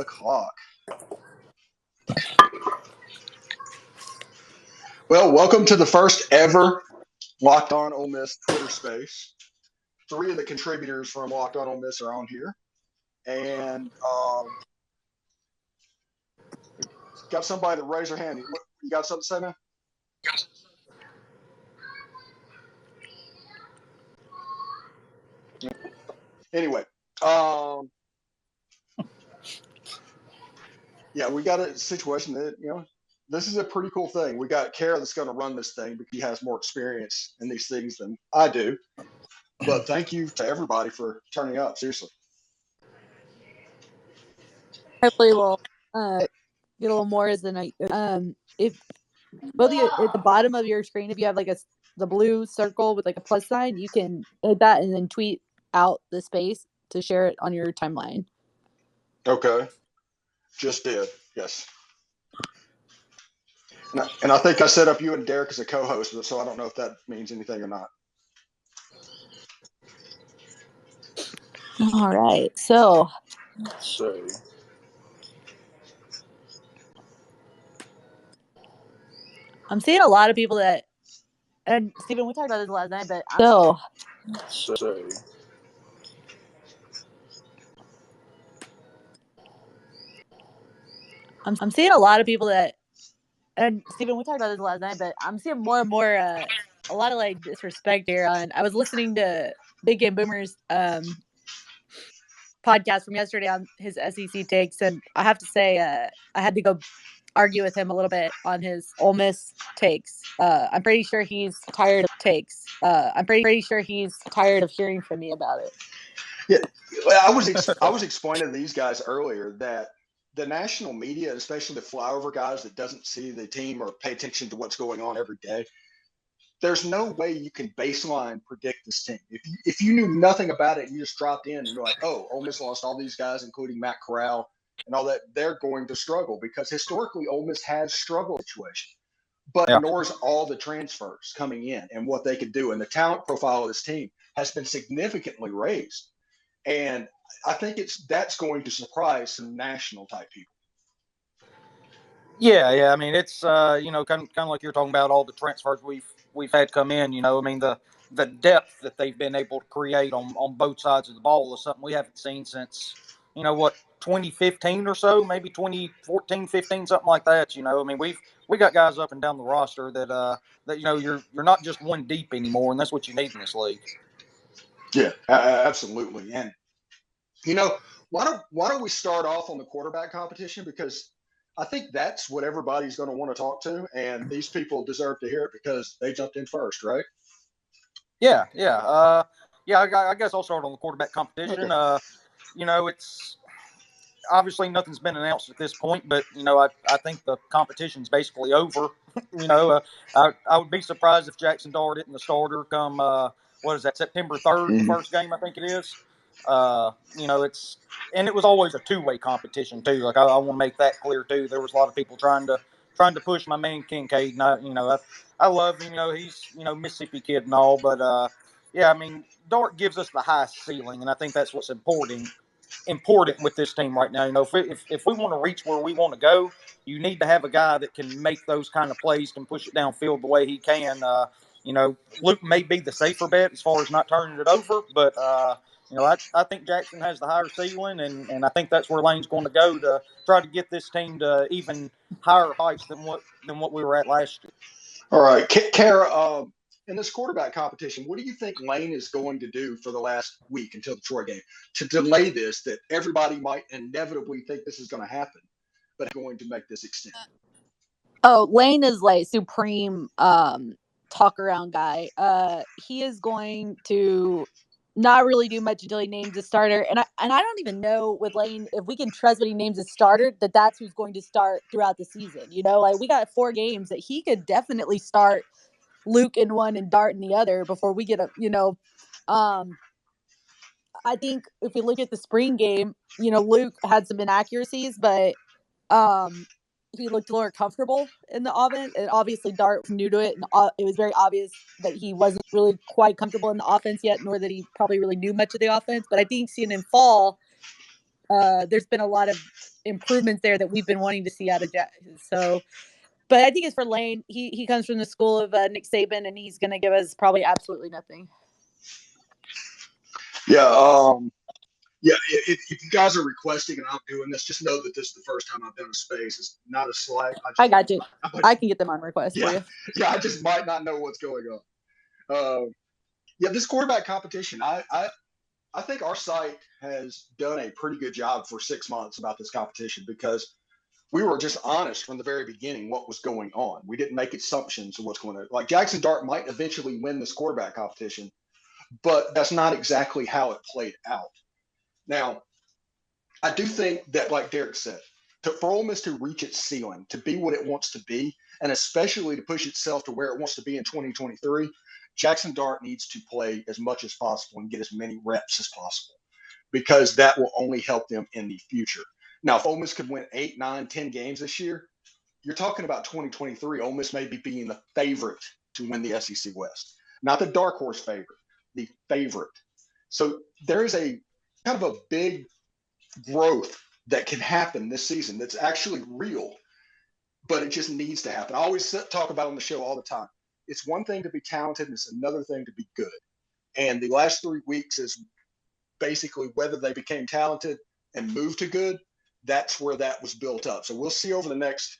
o'clock. Well, welcome to the first ever Locked On Ole Miss Twitter space. 3 of the contributors from Locked On Ole Miss are on here. And got somebody that raised their hand. You got something to say, man? Anyway, yeah, we got a situation that, this is a pretty cool thing. We got Kara that's going to run this thing because he has more experience in these things than I do. But thank you to everybody for turning up, seriously. Hopefully we'll get a little more as the night goes. If both of you, at the bottom of your screen, if you have the blue circle with a plus sign, you can hit that and then tweet out the space to share it on your timeline. Okay. Just did, yes. And I think I set up you and Derek as a co-host, so I don't know if that means anything or not. All right. So I'm seeing a lot of people that, and Stephen, we talked about this last night, but I'm seeing a lot of people that, and Stephen, we talked about this last night, but I'm seeing more and more a lot of disrespect here. I was listening to Big Game Boomer's podcast from yesterday on his SEC takes, and I have to say I had to go argue with him a little bit on his Ole Miss takes. I'm pretty sure he's tired of takes. I'm pretty sure he's tired of hearing from me about it. Yeah, I was explaining to these guys earlier that the national media, especially the flyover guys that doesn't see the team or pay attention to what's going on every day, there's no way you can baseline predict this team. If you knew nothing about it and you just dropped in and you're like, oh, Ole Miss lost all these guys, including Matt Corral and all that, they're going to struggle because historically Ole Miss has struggled situation, but ignores all the transfers coming in and what they could do. And the talent profile of this team has been significantly raised. And I think that's going to surprise some national type people. Yeah. I mean, it's kind of like you're talking about all the transfers we've had come in. I mean the depth that they've been able to create on both sides of the ball is something we haven't seen since 2015 or so, maybe 2014, 15, something like that. I mean we got guys up and down the roster that you're not just one deep anymore, and that's what you need in this league. Yeah, absolutely. And why don't we start off on the quarterback competition, because I think that's what everybody's going to want to talk to, and these people deserve to hear it because they jumped in first, right? Yeah. I guess I'll start on the quarterback competition. Okay. It's obviously nothing's been announced at this point, but I think the competition's basically over. I would be surprised if Jackson Dart isn't the starter come September 3rd, the first game I think it is. It was always a two-way competition too. Like I want to make that clear too. There was a lot of people trying to push my man Kincaid, and I love him. He's Mississippi kid and all, but I mean Dart gives us the highest ceiling, and I think that's what's important with this team right now. If we want to reach where we want to go, you need to have a guy that can make those kind of plays, can push it downfield the way he can. Luke may be the safer bet as far as not turning it over, but I think Jackson has the higher ceiling, and I think that's where Lane's going to go to try to get this team to even higher heights than what we were at last year. All right, Kara, in this quarterback competition, what do you think Lane is going to do for the last week until the Troy game to delay this, that everybody might inevitably think this is going to happen, but going to make this extend? Oh, Lane is supreme talk around guy. He is going to not really do much until he names a starter. And I don't even know with Lane if we can trust when he names a starter that's who's going to start throughout the season. We got 4 games that he could definitely start Luke in one and Dart in the other before we get I think if we look at the spring game, Luke had some inaccuracies, but he looked more comfortable in the offense, and obviously Dart was new to it, and it was very obvious that he wasn't really quite comfortable in the offense yet, nor that he probably really knew much of the offense. But I think seeing in fall, there's been a lot of improvements there that we've been wanting to see out of Jack. So, but I think it's for Lane. He comes from the school of Nick Saban, and he's going to give us probably absolutely nothing. Yeah. Yeah, if you guys are requesting and I'm doing this, just know that this is the first time I've done a space. It's not a slight. I got you. I can get them on request for you. Yeah, I just might not know what's going on. Yeah, this quarterback competition, I think our site has done a pretty good job for 6 months about this competition because we were just honest from the very beginning what was going on. We didn't make assumptions of what's going on. Like Jackson Dart might eventually win this quarterback competition, but that's not exactly how it played out. Now, I do think that, like Derek said, for Ole Miss to reach its ceiling, to be what it wants to be, and especially to push itself to where it wants to be in 2023, Jackson Dart needs to play as much as possible and get as many reps as possible because that will only help them in the future. Now, if Ole Miss could win 8, 9, 10 games this year, you're talking about 2023. Ole Miss may be being the favorite to win the SEC West. Not the dark horse favorite, the favorite. So there is a kind of a big growth that can happen this season that's actually real, but it just needs to happen. I always talk about on the show all the time. It's one thing to be talented, and it's another thing to be good. And the last 3 weeks is basically whether they became talented and moved to good. That's where that was built up. So we'll see over the next,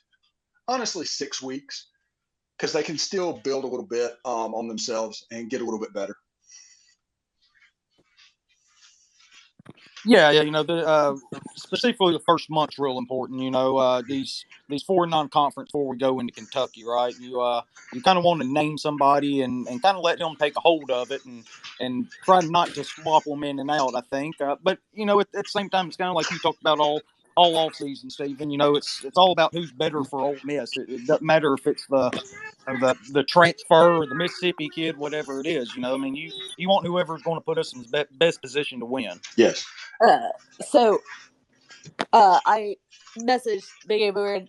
honestly, 6 weeks, because they can still build a little bit on themselves and get a little bit better. Yeah, specifically the first month's real important. These 4 non-conference before we go into Kentucky, right? You kind of want to name somebody and kind of let them take a hold of it and try not to swap them in and out. I think, but at the same time, it's kind of like you talked about all off season, Stephen. It's all about who's better for Ole Miss. It doesn't matter if it's the transfer or the Mississippi kid, whatever it is. You want whoever's going to put us in the best position to win. Yes. So I messaged Big A Booer.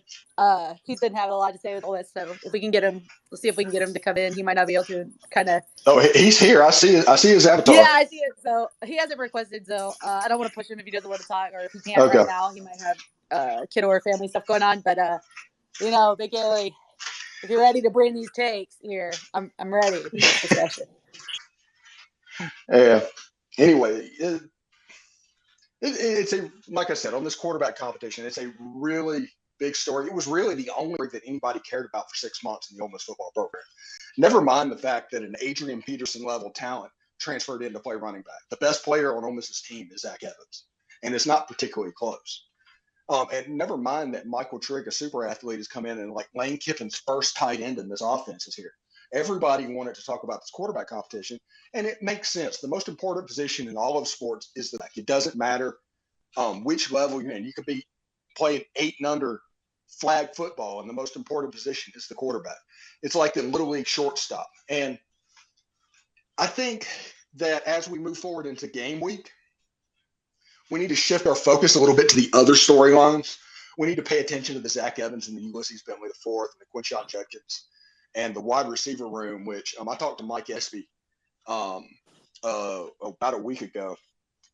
He's been having a lot to say with all this. So if we can get him, let's see if we can get him to come in. He might not be able to kind of. Oh, he's here. I see his avatar. Yeah, I see it. So he hasn't requested. So I don't want to push him if he doesn't want to talk or if he can't right now. He might have kid or family stuff going on. But Big A, if you're ready to bring these takes here, I'm ready for this discussion. Yeah. Anyway. It's like I said, on this quarterback competition, it's a really big story. It was really the only that anybody cared about for 6 months in the Ole Miss football program. Never mind the fact that an Adrian Peterson level talent transferred in to play running back. The best player on Ole Miss's team is Zach Evans, and it's not particularly close. And never mind that Michael Trigg, a super athlete, has come in and like Lane Kiffin's first tight end in this offense is here. Everybody wanted to talk about this quarterback competition, and it makes sense. The most important position in all of sports is the back. It doesn't matter which level you're in. You could be playing 8 and under flag football, and the most important position is the quarterback. It's like the Little League shortstop. And I think that as we move forward into game week, we need to shift our focus a little bit to the other storylines. We need to pay attention to the Zach Evans and the Ulysses Bentley IV and the Quinshon Judkins and the wide receiver room, which I talked to Mike Espy about a week ago,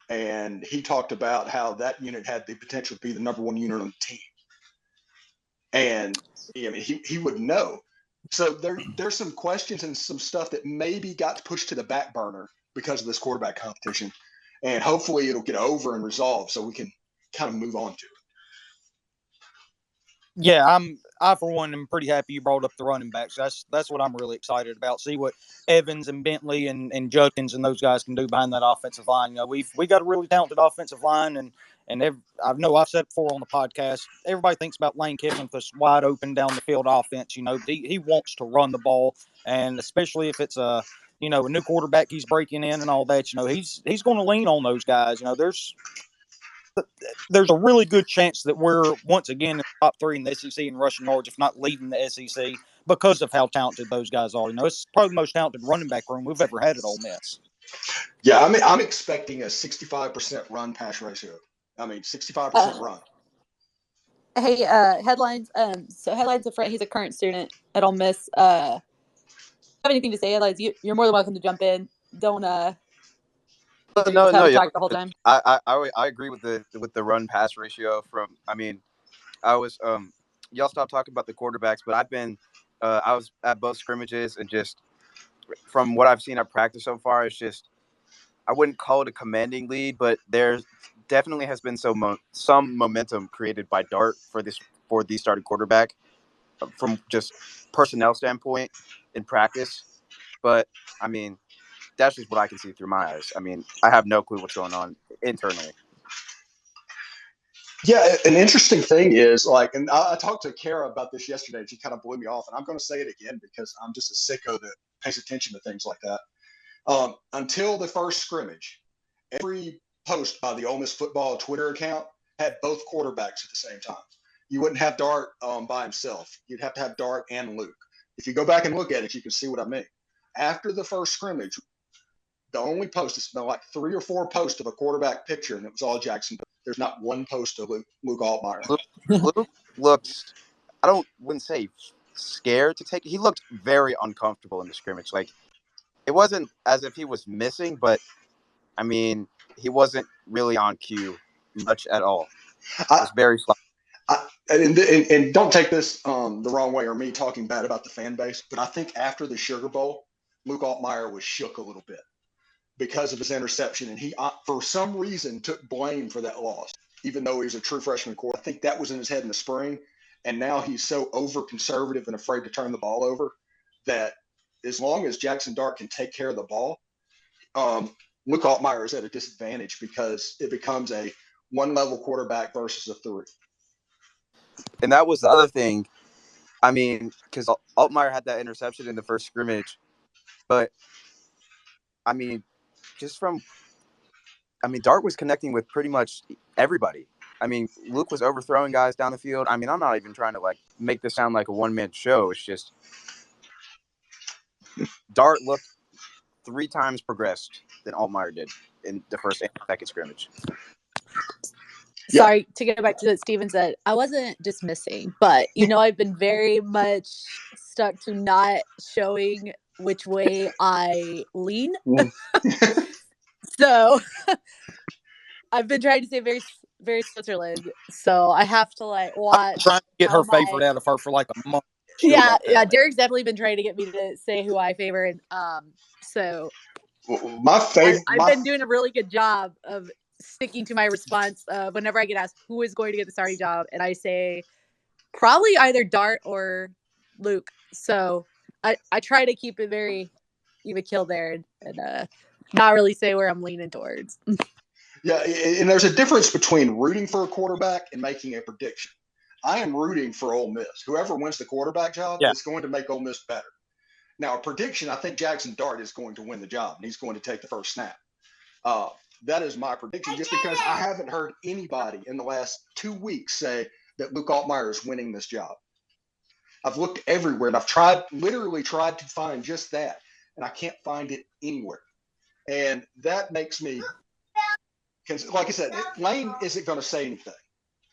and he talked about how that unit had the potential to be the number 1 unit on the team. And he would know. So there's some questions and some stuff that maybe got pushed to the back burner because of this quarterback competition. And hopefully it'll get over and resolved so we can kind of move on to it. Yeah, I for one am pretty happy you brought up the running backs. That's what I'm really excited about. See what Evans and Bentley and Judkins and those guys can do behind that offensive line. We got a really talented offensive line, and I know I've said it before on the podcast. Everybody thinks about Lane Kiffin with this wide open down the field offense. He wants to run the ball, and especially if it's a new quarterback he's breaking in and all that. He's going to lean on those guys. There's a really good chance that we're once again in the top 3 in the SEC in rushing yards, if not leading the SEC, because of how talented those guys are. It's probably the most talented running back room we've ever had at Ole Miss. Yeah, I'm expecting a 65% run pass ratio. 65% run. Hey, headlines. So headlines up front. He's a current student at Ole Miss. Have anything to say, headlines? You're more than welcome to jump in. Don't Just have a talk the whole time. I agree with the run pass ratio from. I mean, I was y'all stop talking about the quarterbacks, but I was at both scrimmages, and just from what I've seen at practice so far, it's just I wouldn't call it a commanding lead, but there definitely has been some momentum created by Dart for the starting quarterback from just personnel standpoint in practice. But I mean, that's just what I can see through my eyes. I mean, I have no clue what's going on internally. Yeah, an interesting thing is like, and I talked to Kara about this yesterday, and she kind of blew me off, and I'm going to say it again because I'm just a sicko that pays attention to things like that. Until the first scrimmage, every post by the Ole Miss football Twitter account had both quarterbacks at the same time. You wouldn't have Dart by himself. You'd have to have Dart and Luke. If you go back and look at it, you can see what I mean. After the first scrimmage, the only post, it's been like 3 or 4 posts of a quarterback picture, and it was all Jackson. There's not one post of Luke Altmaier. Luke looked, wouldn't say scared to take. He looked very uncomfortable in the scrimmage. Like, it wasn't as if he was missing, but I mean, he wasn't really on cue much at all. It was very slow. And don't take this the wrong way or me talking bad about the fan base, but I think after the Sugar Bowl, Luke Altmaier was shook a little bit because of his interception, and he, for some reason, took blame for that loss, even though he was a true freshman quarterback. I think that was in his head in the spring, and now he's so over-conservative and afraid to turn the ball over that as long as Jackson Dart can take care of the ball, Luke Altmaier is at a disadvantage because it becomes a one-level quarterback versus a 3. And that was the other thing. I mean, because Altmaier had that interception in the first scrimmage, but I mean, Dart was connecting with pretty much everybody. I mean, Luke was overthrowing guys down the field. I mean, I'm not even trying to like make this sound like a one-man show. It's just Dart looked 3 times progressed than Altmaier did in the first and second scrimmage. Sorry, to go back to what Steven said, I wasn't dismissing, but I've been very much stuck to not showing which way I lean. So I've been trying to say very, very Switzerland. So I have to like watch. I'm trying to get her favorite out of her for like a month. Yeah. Derek's definitely been trying to get me to say who I favor, and so my favorite. I've been doing a really good job of sticking to my response whenever I get asked who is going to get the starting job, and I say probably either Dart or Luke. So I try to keep it very even kill there and not really say where I'm leaning towards. Yeah, and there's a difference between rooting for a quarterback and making a prediction. I am rooting for Ole Miss. Whoever wins the quarterback job is going to make Ole Miss better. Now, a prediction, I think Jackson Dart is going to win the job, and he's going to take the first snap. That is my prediction, just because I haven't heard anybody in the last 2 weeks say that Luke Altmaier is winning this job. I've looked everywhere, and I've literally tried to find just that, and I can't find it anywhere. And that makes me, like I said, Lane isn't going to say anything,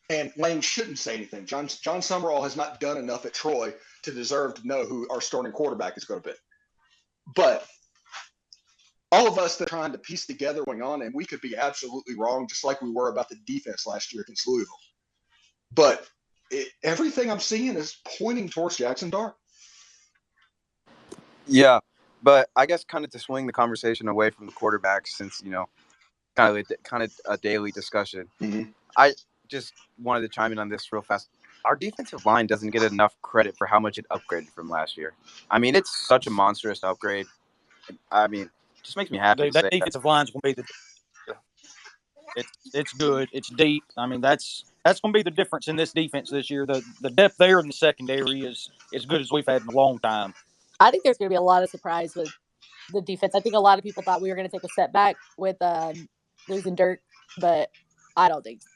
and Lane shouldn't say anything. John Summerall has not done enough at Troy to deserve to know who our starting quarterback is going to be. But all of us that are trying to piece together what's going on, and we could be absolutely wrong, just like we were about the defense last year against Louisville. But everything I'm seeing is pointing towards Jackson Dart. Yeah, but I guess kind of to swing the conversation away from the quarterbacks, since kind of a daily discussion. Mm-hmm. I just wanted to chime in on this real fast. Our defensive line doesn't get enough credit for how much it upgraded from last year. I mean, it's such a monstrous upgrade. I mean, it just makes me happy. That defensive line's going to be it's good. It's deep. I mean, that's going to be the difference in this defense this year. The depth there in the secondary is as good as we've had in a long time. I think there's going to be a lot of surprise with the defense. I think a lot of people thought we were going to take a setback with losing Dirk, but I don't think so.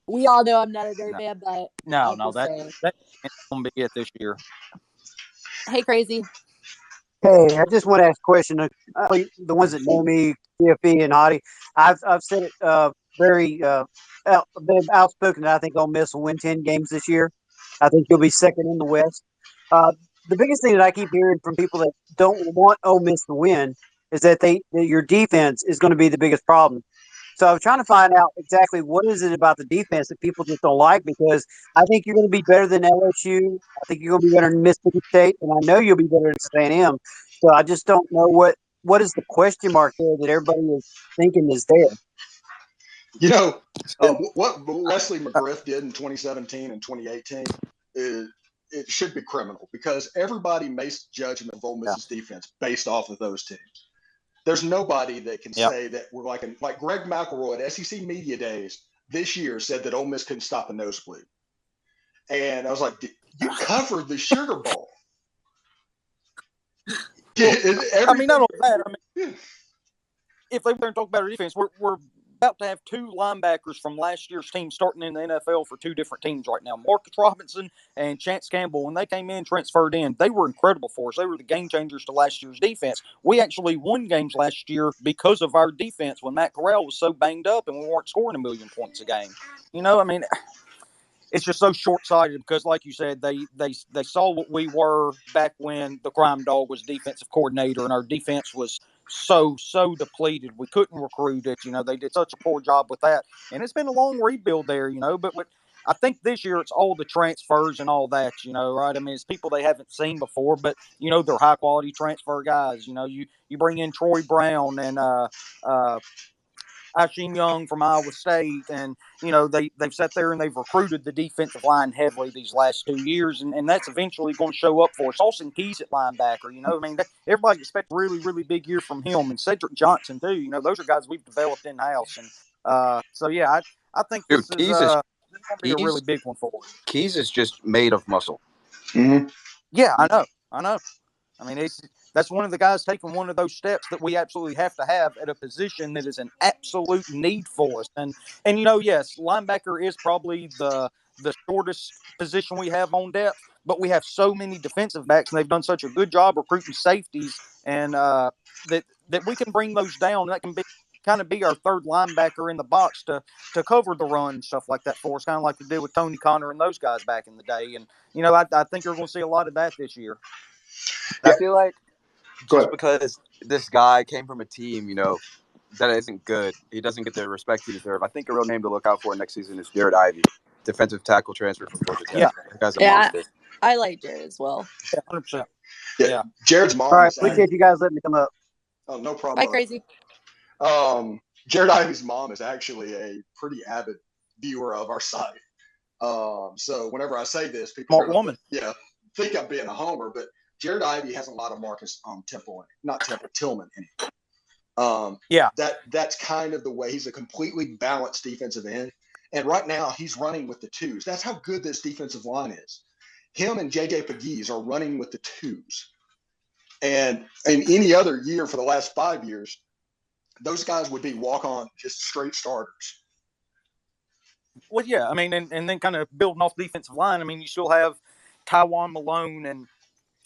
We all know I'm not a Dirk fan, but that's going to be it this year. Hey, Crazy. Hey, I just want to ask a question. The ones that know me, CFE and Hottie, I've said it very outspoken that I think Ole Miss will win 10 games this year. I think you'll be second in the West. The biggest thing that I keep hearing from people that don't want Ole Miss to win is that your defense is going to be the biggest problem. So I was trying to find out exactly what is it about the defense that people just don't like, because I think you're going to be better than LSU. I think you're going to be better than Mississippi State, and I know you'll be better than Texas A&M. So I just don't know what is the question mark there that everybody is thinking is there. You know, what Wesley McGriff did in 2017 and 2018 it should be criminal, because everybody makes judgment of Ole Miss's defense based off of those teams. There's nobody that can say that we're like Greg McElroy at SEC Media Days this year said that Ole Miss couldn't stop a nosebleed. And I was like, you covered the Sugar Bowl. I mean, not only that. I mean, if they were going to talk about our defense, we're about to have two linebackers from last year's team starting in the NFL for two different teams right now. Marcus Robinson and Chance Campbell, when they came in, transferred in, they were incredible for us. They were the game changers to last year's defense. We actually won games last year because of our defense when Matt Corral was so banged up and we weren't scoring 1 million points a game. You know, I mean, it's just so short-sighted because, like you said, they saw what we were back when the Crime Dog was defensive coordinator, and our defense was so depleted. We couldn't recruit it. You know, they did such a poor job with that, and it's been a long rebuild there. You know, but I think this year it's all the transfers and all that. You know, right? I mean, it's people they haven't seen before, but you know, they're high-quality transfer guys. You know, you bring in Troy Brown and Asheen Young from Iowa State, and you know they've sat there and they've recruited the defensive line heavily these last 2 years, and that's eventually going to show up for us. Austin Keys at linebacker, you know, I mean, everybody expects a really big year from him, and Cedric Johnson too. You know, those are guys we've developed in house, and so yeah, I think this is going to be a really big one for us. Keys is just made of muscle. Mm-hmm. Yeah, I know. I mean, that's one of the guys taking one of those steps that we absolutely have to have at a position that is an absolute need for us. And you know, yes, linebacker is probably the shortest position we have on depth, but we have so many defensive backs, and they've done such a good job recruiting safeties, and that we can bring those down. That can be kind of be our third linebacker in the box to cover the run and stuff like that for us, kind of like we did with Tony Connor and those guys back in the day. And you know, I think you're going to see a lot of that this year. I feel like just because this guy came from a team, you know, that isn't good, he doesn't get the respect he deserves. I think a real name to look out for next season is Jared Ivey, defensive tackle transfer from Georgia Tech. Yeah, that guy's a monster. I like Jared as well. 100%. Yeah, Jared's mom. All right, appreciate you guys letting me come up. Oh, no problem. Bye, Crazy. Jared Ivey's mom is actually a pretty avid viewer of our site. So whenever I say this, people think I'm being a homer, but Jared Ivey has a lot of Marcus Tillman in it. That's kind of the way he's a completely balanced defensive end. And right now he's running with the twos. That's how good this defensive line is. Him and JJ Pegues are running with the twos. And in any other year for the last 5 years, those guys would be walk-on, just straight starters. Well, yeah, I mean, and then kind of building off defensive line, I mean, you still have Tywan Malone, and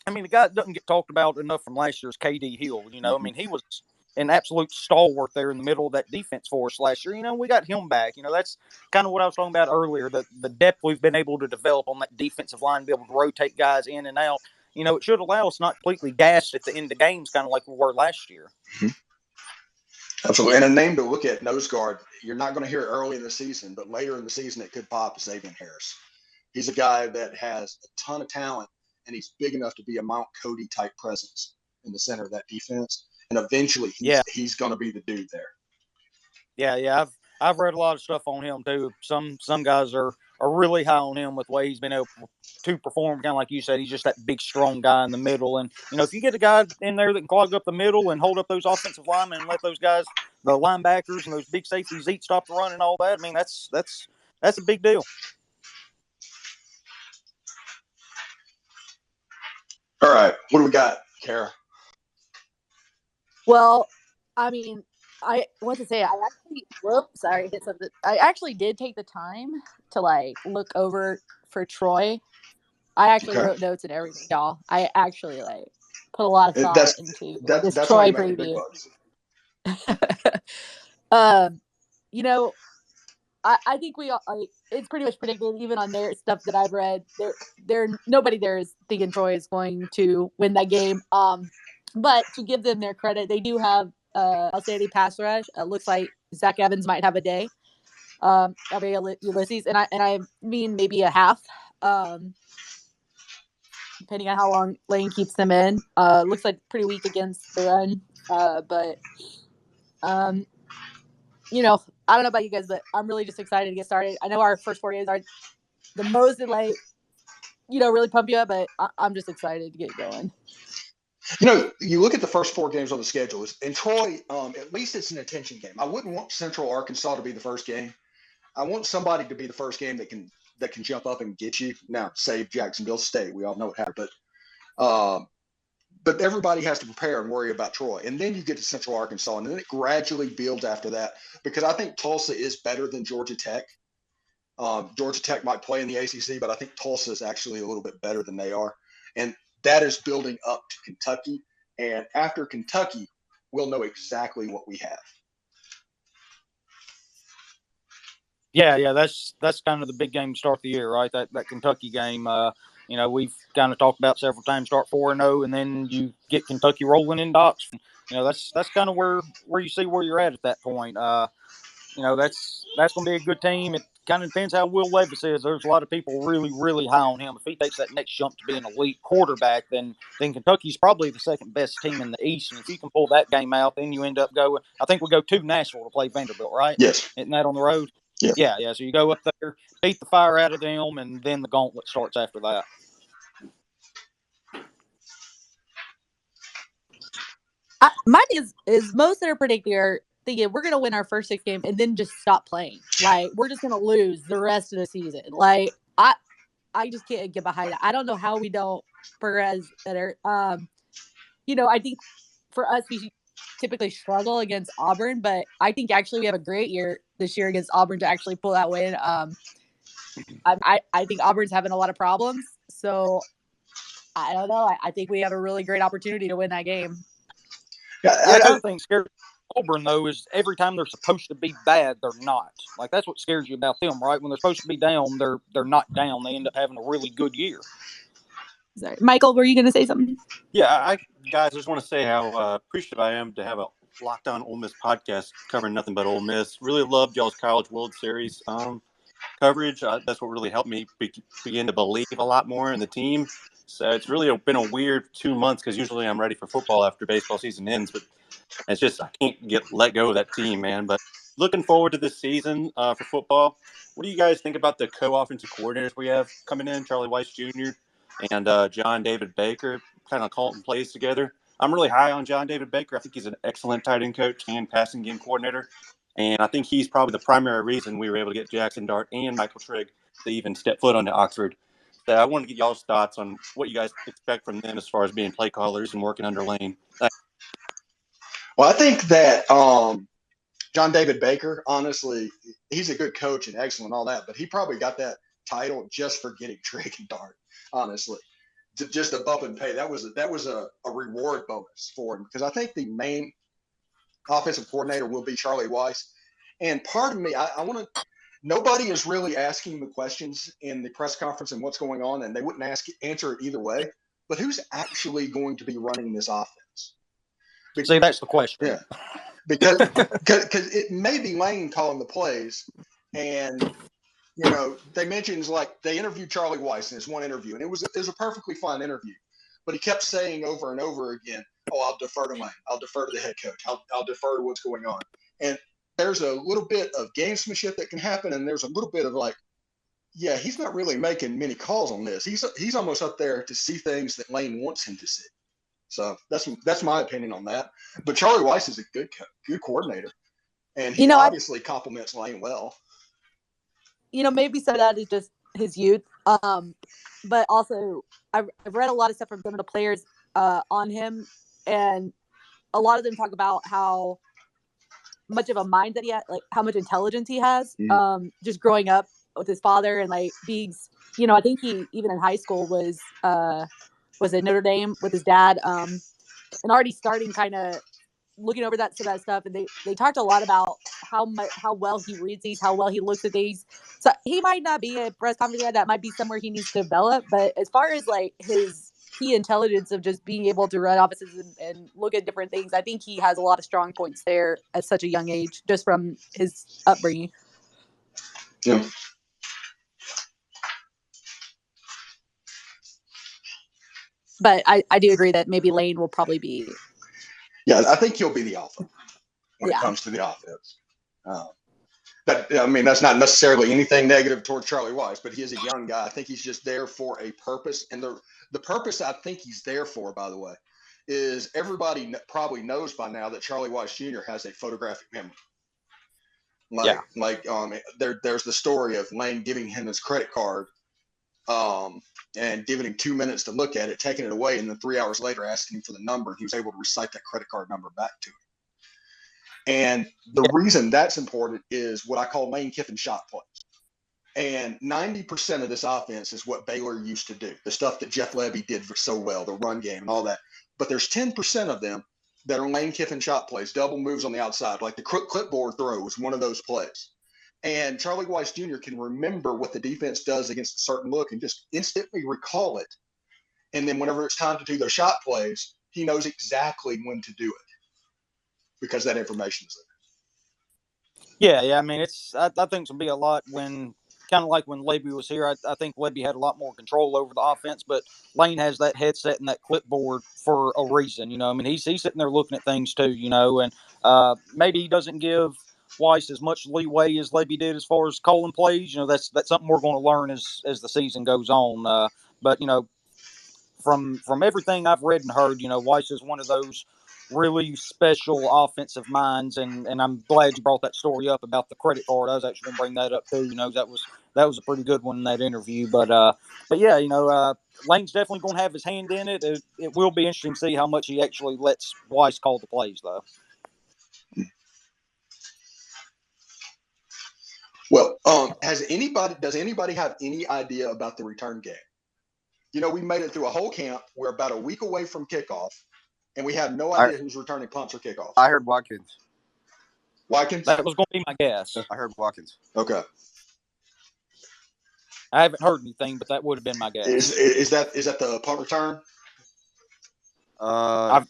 I mean, the guy that doesn't get talked about enough from last year's KD Hill. You know, I mean, he was an absolute stalwart there in the middle of that defense for us last year. You know, we got him back. You know, that's kind of what I was talking about earlier, the depth we've been able to develop on that defensive line, be able to rotate guys in and out. You know, it should allow us not completely gassed at the end of games, kind of like we were last year. Mm-hmm. Absolutely. And a name to look at, nose guard, you're not going to hear it early in the season, but later in the season it could pop, is Sabian Harris. He's a guy that has a ton of talent, and he's big enough to be a Mount Cody type presence in the center of that defense. And eventually he's going to be the dude there. Yeah. I've read a lot of stuff on him too. Some guys are really high on him with the way he's been able to perform. Kind of like you said, he's just that big, strong guy in the middle. And, you know, if you get a guy in there that can clog up the middle and hold up those offensive linemen and let those guys, the linebackers and those big safeties stop the run and all that, I mean, that's a big deal. All right. What do we got, Kara? Well, I mean, I actually did take the time to look over for Troy. I actually wrote notes and everything, y'all. I actually put a lot of thought into this Troy preview. You know, I think we all, it's pretty much predicted, even on their stuff that I've read. Nobody there is thinking Troy is going to win that game. But to give them their credit, they do have outstanding pass rush. It looks like Zach Evans might have a day. Ulysses, and I mean maybe a half, depending on how long Lane keeps them in. Looks like pretty weak against the run, but you know, I don't know about you guys, but I'm really just excited to get started. I know our first 4 games are the most that really pump you up, but I'm just excited to get going. You look at the first 4 games on the schedule, and Troy, at least it's an attention game. I wouldn't want Central Arkansas to be the first game. I want somebody to be the first game that can jump up and get you. Now, save Jacksonville State. We all know what happened, but everybody has to prepare and worry about Troy. And then you get to Central Arkansas, and then it gradually builds after that, because I think Tulsa is better than Georgia Tech. Georgia Tech might play in the ACC, but I think Tulsa is actually a little bit better than they are. And that is building up to Kentucky. And after Kentucky, we'll know exactly what we have. Yeah, that's kind of the big game to start the year, right? That Kentucky game. We've kind of talked about several times. Start 4-0, and then you get Kentucky rolling in Docs. That's kind of where you see where you're at that point. That's going to be a good team. It kind of depends how Will Levis is. There's a lot of people really, really high on him. If he takes that next jump to be an elite quarterback, then Kentucky's probably the second best team in the East. And if you can pull that game out, then you end up going. I think we go to Nashville to play Vanderbilt, right? Yes. Isn't that on the road? Yeah. Yeah. So you go up there, beat the fire out of them, and then the gauntlet starts after that. Mine is most that are predicting are thinking we're going to win our first 6 games and then just stop playing. Like, we're just going to lose the rest of the season. Like, I just can't get behind it. I don't know how we don't progress better. I think for us, we typically struggle against Auburn, but I think actually we have a great year this year against Auburn to actually pull that win. I think Auburn's having a lot of problems, so I don't know. I think we have a really great opportunity to win that game. Yeah, I kind of think scares Auburn, though, is every time they're supposed to be bad, they're not. Like, that's what scares you about them, right? When they're supposed to be down, they're not down. They end up having a really good year. Sorry. Michael, were you going to say something? Yeah, guys, I just want to say how appreciative I am to have a Locked On Ole Miss podcast covering nothing but Ole Miss. Really loved y'all's College World Series coverage. That's what really helped me begin to believe a lot more in the team. So it's really been a weird 2 months, because usually I'm ready for football after baseball season ends, but it's just I can't let go of that team, man. But looking forward to this season for football. What do you guys think about the co-offensive coordinators we have coming in, Charlie Weiss Jr. and John David Baker, kind of calling plays together? I'm really high on John David Baker. I think he's an excellent tight end coach and passing game coordinator. And I think he's probably the primary reason we were able to get Jackson Dart and Michael Trigg to even step foot onto Oxford. So I wanted to get y'all's thoughts on what you guys expect from them as far as being play callers and working under Lane. Thanks. Well, I think that John David Baker, honestly, he's a good coach and excellent and all that, but he probably got that title just for getting Trigg and Dart, honestly. Just a bump and pay. That was a reward bonus for him, because I think the main offensive coordinator will be Charlie Weiss. And part of me, I want to – nobody is really asking the questions in the press conference and what's going on, and they wouldn't answer it either way. But who's actually going to be running this offense? See, that's the question. Yeah. Because it may be Lane calling the plays, and they mentioned, like, they interviewed Charlie Weiss in this one interview, and it was a perfectly fine interview, but he kept saying over and over again, "Oh, I'll defer to Lane. I'll defer to the head coach. I'll defer to what's going on." And there's a little bit of gamesmanship that can happen, and there's a little bit of like, yeah, he's not really making many calls on this. He's almost up there to see things that Lane wants him to see. So that's my opinion on that. But Charlie Weiss is a good coordinator, and he obviously compliments Lane well. Maybe some of that is just his youth. But also I've read a lot of stuff from some of the players on him, and a lot of them talk about how much of a mind that he has, like how much intelligence he has, just growing up with his father and like being, I think he even in high school was at Notre Dame with his dad, and already starting kind of looking over some of that stuff. And they talked a lot about how well he reads these, how well he looks at these. So he might not be a press conference guy. That might be somewhere he needs to develop. But as far as like his key intelligence of just being able to run offenses and look at different things. I think he has a lot of strong points there at such a young age, just from his upbringing. Yeah. But I do agree that maybe Lane will probably be. Yeah, I think he'll be the alpha when it comes to the offense. That's not necessarily anything negative toward Charlie Weiss, but he is a young guy. I think he's just there for a purpose. And the purpose I think he's there for, by the way, is everybody probably knows by now that Charlie Weiss Jr. has a photographic memory. There's the story of Lane giving him his credit card and giving him 2 minutes to look at it, taking it away, and then 3 hours later asking him for the number. He was able to recite that credit card number back to him. And the reason that's important is what I call Lane Kiffin shot plays. And 90% of this offense is what Baylor used to do, the stuff that Jeff Lebby did so well, the run game and all that. But there's 10% of them that are Lane Kiffin shot plays, double moves on the outside, like the clipboard throw was one of those plays. And Charlie Weiss Jr. can remember what the defense does against a certain look and just instantly recall it. And then whenever it's time to do those shot plays, he knows exactly when to do it because that information is there. Yeah. I mean, I think it's going to be a lot when – kind of like when Lebby was here. I think Lebby had a lot more control over the offense, but Lane has that headset and that clipboard for a reason. I mean, he's sitting there looking at things too, and maybe he doesn't give Weiss as much leeway as Lebby did as far as calling plays. That's something we're going to learn as the season goes on. But from everything I've read and heard, Weiss is one of those really special offensive minds, and I'm glad you brought that story up about the credit card. I was actually going to bring that up too. That was a pretty good one in that interview. But yeah, Lane's definitely going to have his hand in it. It will be interesting to see how much he actually lets Weiss call the plays, though. Well, does anybody have any idea about the return game? We made it through a whole camp. We're about a week away from kickoff, and we have no idea who's returning punts or kickoffs. I heard Watkins. Watkins? That was going to be my guess. I heard Watkins. Okay. I haven't heard anything, but that would have been my guess. Is that the punt return? Yeah,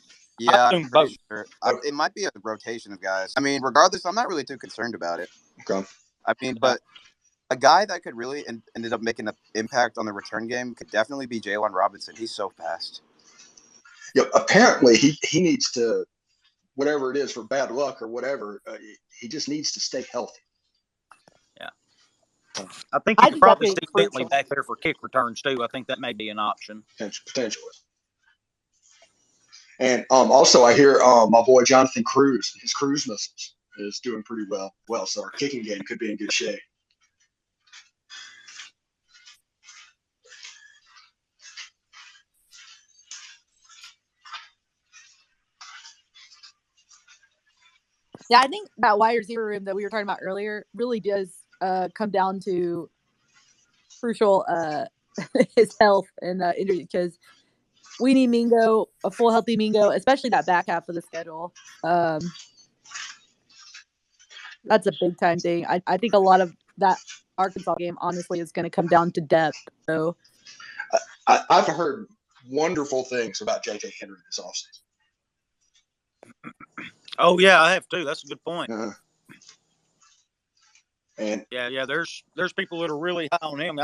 I'm pretty sure. It might be a rotation of guys. I mean, regardless, I'm not really too concerned about it. Okay. I mean, but a guy that could really ended up making an impact on the return game could definitely be Jaylon Robinson. He's so fast. Yeah, apparently he needs to, whatever it is for bad luck or whatever, he just needs to stay healthy. Yeah. I think you could probably see Bentley back there for kick returns too. I think that may be an option. Potentially. And also I hear my boy Jonathan Cruz, his Cruz missiles is doing pretty well. So our kicking game could be in good shape. Yeah, I think that wide receiver room that we were talking about earlier really does come down to crucial his health and injury, because we need Mingo, a full healthy Mingo, especially that back half of the schedule. That's a big time thing. I think a lot of that Arkansas game honestly is going to come down to depth. So I've heard wonderful things about J.J. Henry this offseason. Oh yeah, I have too. That's a good point. And yeah, there's people that are really high on him.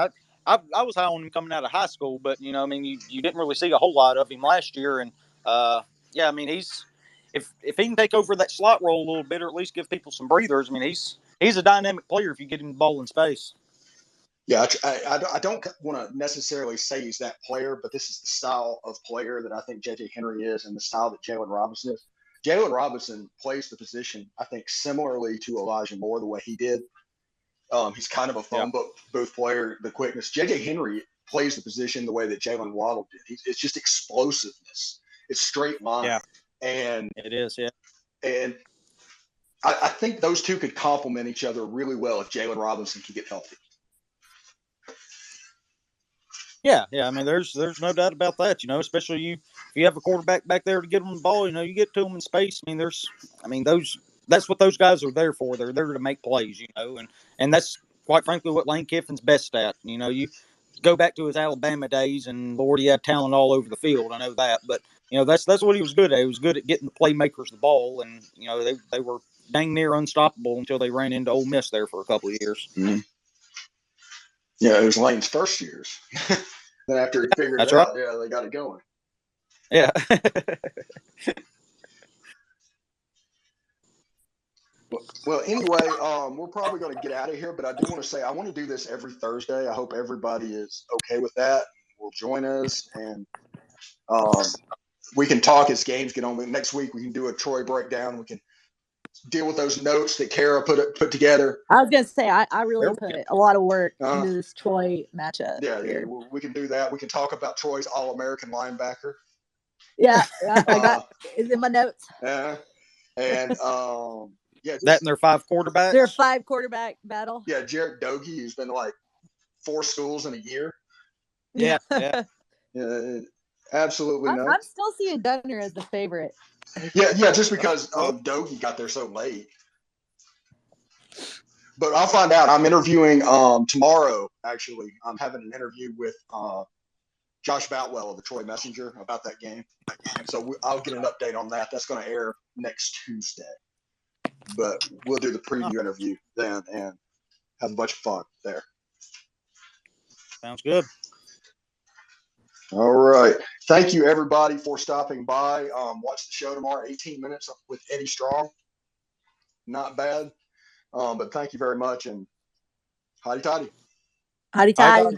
I was high on him coming out of high school, but you didn't really see a whole lot of him last year. And yeah, I mean if he can take over that slot role a little bit, or at least give people some breathers, I mean he's a dynamic player if you get him the ball in space. Yeah, I don't want to necessarily say he's that player, but this is the style of player that I think J.J. Henry is, and the style that Jaylon Robinson is. Jaylon Robinson plays the position, I think, similarly to Elijah Moore, the way he did. He's kind of a phone booth player, the quickness. J.J. Henry plays the position the way that Jalen Waddle did. It's just explosiveness. It's straight line. Yeah. And it is, yeah. And I think those two could complement each other really well if Jaylon Robinson can get healthy. Yeah. I mean, there's no doubt about that. Especially if you have a quarterback back there to get them the ball. You get to them in space. That's what those guys are there for. They're there to make plays. And that's quite frankly what Lane Kiffin's best at. go back to his Alabama days, and Lord, he had talent all over the field. I know that, but that's what he was good at. He was good at getting the playmakers the ball, and they were dang near unstoppable until they ran into Ole Miss there for a couple of years. Mm-hmm. Yeah, it was Lane's first years. Then after he figured it out, yeah, they got it going. Yeah. Well, anyway, we're probably going to get out of here, but I do want to say I want to do this every Thursday. I hope everybody is okay with that. Will join us, and we can talk as games get on. Next week, we can do a Troy breakdown. We can deal with those notes that Kara put together. I was going to say, I really put a lot of work into this Troy matchup. Yeah, we can do that. We can talk about Troy's All-American linebacker. Yeah, I got it's in my notes. Yeah, and that and their 5 quarterbacks. Their 5 quarterback battle. Yeah, Jared Doege, who's been like 4 schools in a year. Yeah. Absolutely nuts. I'm still seeing Dunner as the favorite. Yeah, just because Doege got there so late. But I'll find out. I'm interviewing tomorrow, actually. I'm having an interview with Josh Boutwell of the Troy Messenger about that game. So I'll get an update on that. That's going to air next Tuesday. But we'll do the preview interview then and have a bunch of fun there. Sounds good. All right. Thank you, everybody, for stopping by. Watch the show tomorrow, 18 minutes with Eddie Strong. Not bad. But thank you very much, and hotty toddy. Hotty toddy.